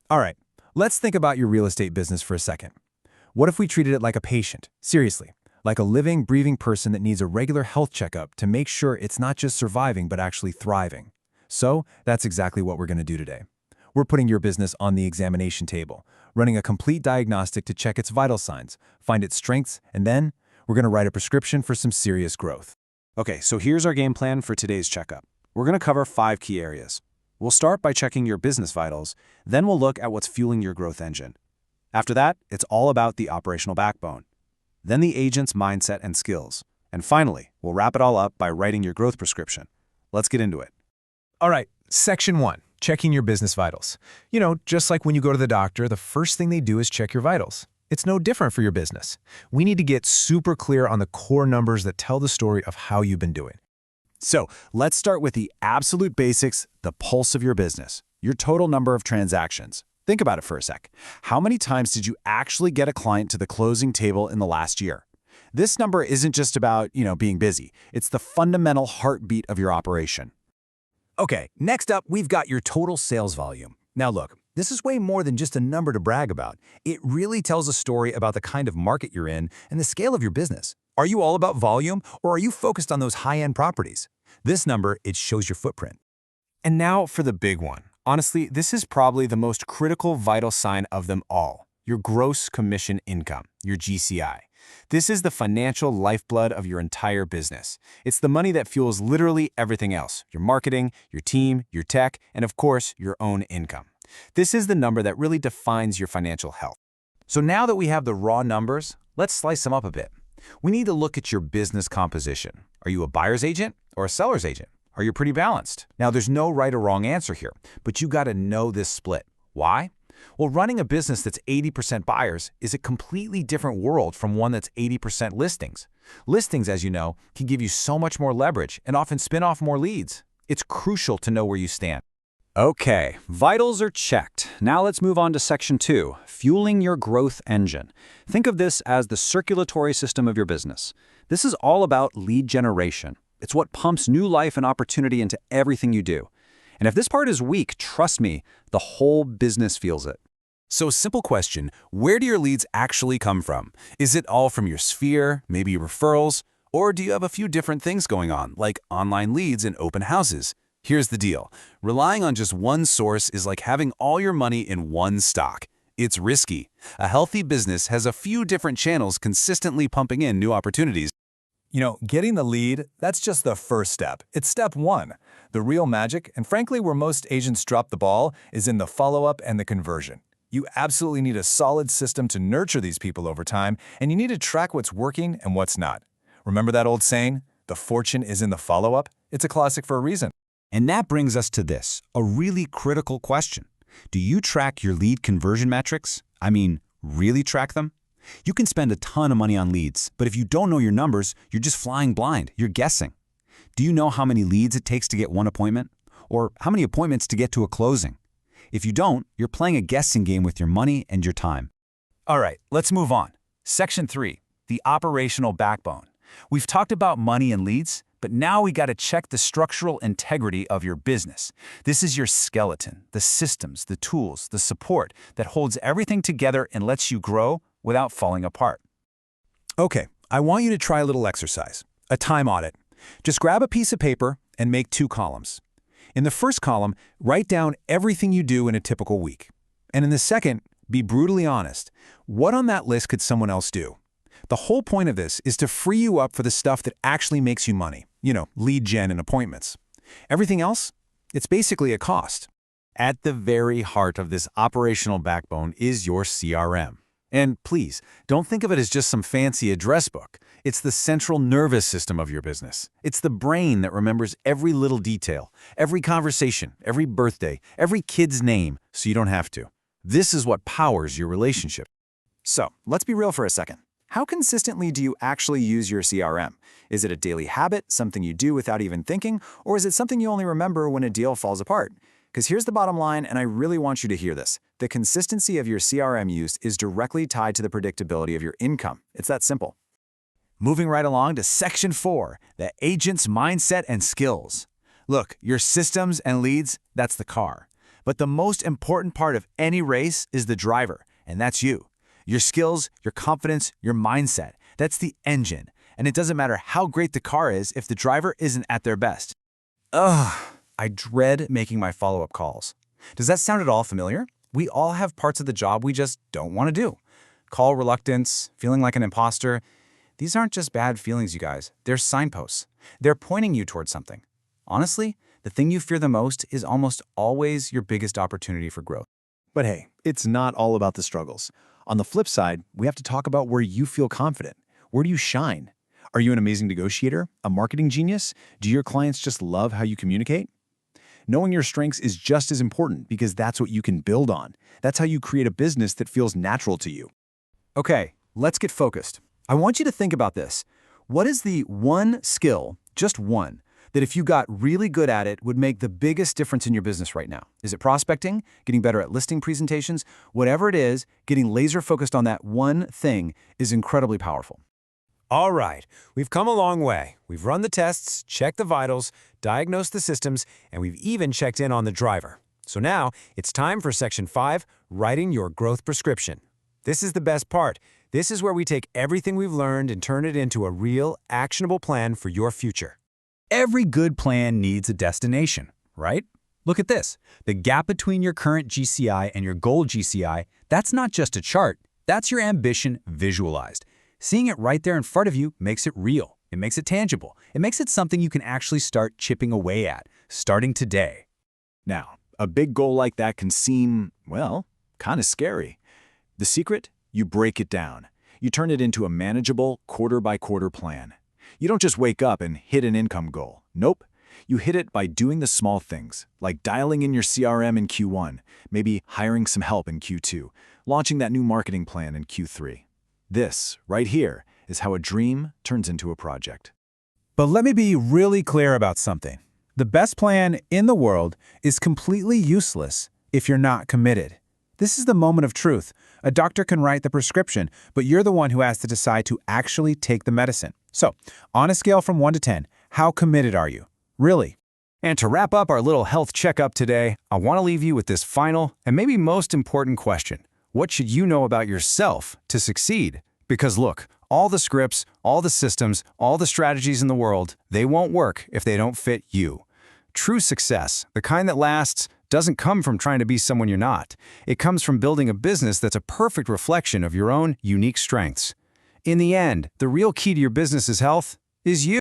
All right, let's think about your real estate business for a second. What if we treated it like a patient? Seriously, like a living, breathing person that needs a regular health checkup to make sure it's not just surviving but actually thriving. So, that's exactly what we're going to do today. We're putting your business on the examination table, running a complete diagnostic to check its vital signs, find its strengths, and then we're going to write a prescription for some serious growth. Okay, so here's our game plan for today's checkup. We're going to cover 5 key areas. We'll start by checking your business vitals, then we'll look at what's fueling your growth engine. After that, it's all about the operational backbone. Then the agent's mindset and skills. And finally, we'll wrap it all up by writing your growth prescription. Let's get into it. All right, Section 1, checking your business vitals. Just like when you go to the doctor, the first thing they do is check your vitals. It's no different for your business. We need to get super clear on the core numbers that tell the story of how you've been doing. So let's start with the absolute basics, the pulse of your business, your total number of transactions. Think about it for a sec. How many times did you actually get a client to the closing table in the last year? This number isn't just about, being busy. It's the fundamental heartbeat of your operation. Okay, next up, we've got your total sales volume. Now look, this is way more than just a number to brag about. It really tells a story about the kind of market you're in and the scale of your business. Are you all about volume, or are you focused on those high-end properties? This number, it shows your footprint. And now for the big one. Honestly, this is probably the most critical vital sign of them all. Your gross commission income, your GCI. This is the financial lifeblood of your entire business. It's the money that fuels literally everything else, your marketing, your team, your tech, and of course, your own income. This is the number that really defines your financial health. So now that we have the raw numbers, let's slice them up a bit. We need to look at your business composition. Are you a buyer's agent or a seller's agent? Are you pretty balanced? Now, there's no right or wrong answer here, but you got to know this split. Why? Well, running a business that's 80% buyers is a completely different world from one that's 80% listings. Listings, as you know, can give you so much more leverage and often spin off more leads. It's crucial to know where you stand. Okay, vitals are checked. Now let's move on to Section 2, fueling your growth engine. Think of this as the circulatory system of your business. This is all about lead generation. It's what pumps new life and opportunity into everything you do. And if this part is weak, trust me, the whole business feels it. So simple question, where do your leads actually come from? Is it all from your sphere, maybe referrals? Or do you have a few different things going on, like online leads and open houses? Here's the deal. Relying on just one source is like having all your money in one stock. It's risky. A healthy business has a few different channels consistently pumping in new opportunities. Getting the lead, that's just the first step. It's step 1. The real magic, and frankly where most agents drop the ball, is in the follow-up and the conversion. You absolutely need a solid system to nurture these people over time, and you need to track what's working and what's not. Remember that old saying, the fortune is in the follow-up? It's a classic for a reason. And that brings us to this, a really critical question. Do you track your lead conversion metrics? I mean, really track them? You can spend a ton of money on leads, but if you don't know your numbers, you're just flying blind. You're guessing. Do you know how many leads it takes to get one appointment? Or how many appointments to get to a closing? If you don't, you're playing a guessing game with your money and your time. All right, let's move on. Section 3, the operational backbone. We've talked about money and leads, but now we got to check the structural integrity of your business. This is your skeleton, the systems, the tools, the support that holds everything together and lets you grow without falling apart. Okay, I want you to try a little exercise, a time audit. Just grab a piece of paper and make 2 columns. In the first column, write down everything you do in a typical week. And in the second, be brutally honest. What on that list could someone else do? The whole point of this is to free you up for the stuff that actually makes you money. Lead gen and appointments. Everything else, it's basically a cost. At the very heart of this operational backbone is your CRM. And please, don't think of it as just some fancy address book. It's the central nervous system of your business. It's the brain that remembers every little detail, every conversation, every birthday, every kid's name, so you don't have to. This is what powers your relationship. So, let's be real for a second. How consistently do you actually use your CRM? Is it a daily habit, something you do without even thinking, or is it something you only remember when a deal falls apart? Because here's the bottom line, and I really want you to hear this. The consistency of your CRM use is directly tied to the predictability of your income. It's that simple. Moving right along to Section 4, the agent's mindset and skills. Look, your systems and leads, that's the car. But the most important part of any race is the driver, and that's you. Your skills, your confidence, your mindset. That's the engine. And it doesn't matter how great the car is if the driver isn't at their best. Ugh, I dread making my follow-up calls. Does that sound at all familiar? We all have parts of the job we just don't want to do. Call reluctance, feeling like an imposter. These aren't just bad feelings, you guys. They're signposts. They're pointing you towards something. Honestly, the thing you fear the most is almost always your biggest opportunity for growth. But hey, it's not all about the struggles. On the flip side, we have to talk about where you feel confident. Where do you shine? Are you an amazing negotiator? A marketing genius? Do your clients just love how you communicate? Knowing your strengths is just as important because that's what you can build on. That's how you create a business that feels natural to you. Okay, let's get focused. I want you to think about this. What is the one skill, just one, that if you got really good at it would make the biggest difference in your business right now? Is it prospecting, getting better at listing presentations? Whatever it is, getting laser focused on that one thing is incredibly powerful. All right, we've come a long way. We've run the tests, checked the vitals, diagnosed the systems, and we've even checked in on the driver. So now it's time for Section 5, writing your growth prescription. This is the best part. This is where we take everything we've learned and turn it into a real, actionable plan for your future. Every good plan needs a destination, right? Look at this. The gap between your current GCI and your goal GCI, that's not just a chart. That's your ambition visualized. Seeing it right there in front of you makes it real. It makes it tangible. It makes it something you can actually start chipping away at, starting today. Now, a big goal like that can seem, well, kind of scary. The secret? You break it down. You turn it into a manageable, quarter-by-quarter plan. You don't just wake up and hit an income goal. Nope. You hit it by doing the small things, like dialing in your CRM in Q1, maybe hiring some help in Q2, launching that new marketing plan in Q3. This, right here, is how a dream turns into a project. But let me be really clear about something. The best plan in the world is completely useless if you're not committed. This is the moment of truth. A doctor can write the prescription, but you're the one who has to decide to actually take the medicine. So, on a scale from 1 to 10, how committed are you? Really? And to wrap up our little health checkup today, I want to leave you with this final and maybe most important question. What should you know about yourself to succeed? Because look, all the scripts, all the systems, all the strategies in the world, they won't work if they don't fit you. True success, the kind that lasts, doesn't come from trying to be someone you're not. It comes from building a business that's a perfect reflection of your own unique strengths. In the end, the real key to your business's health is you.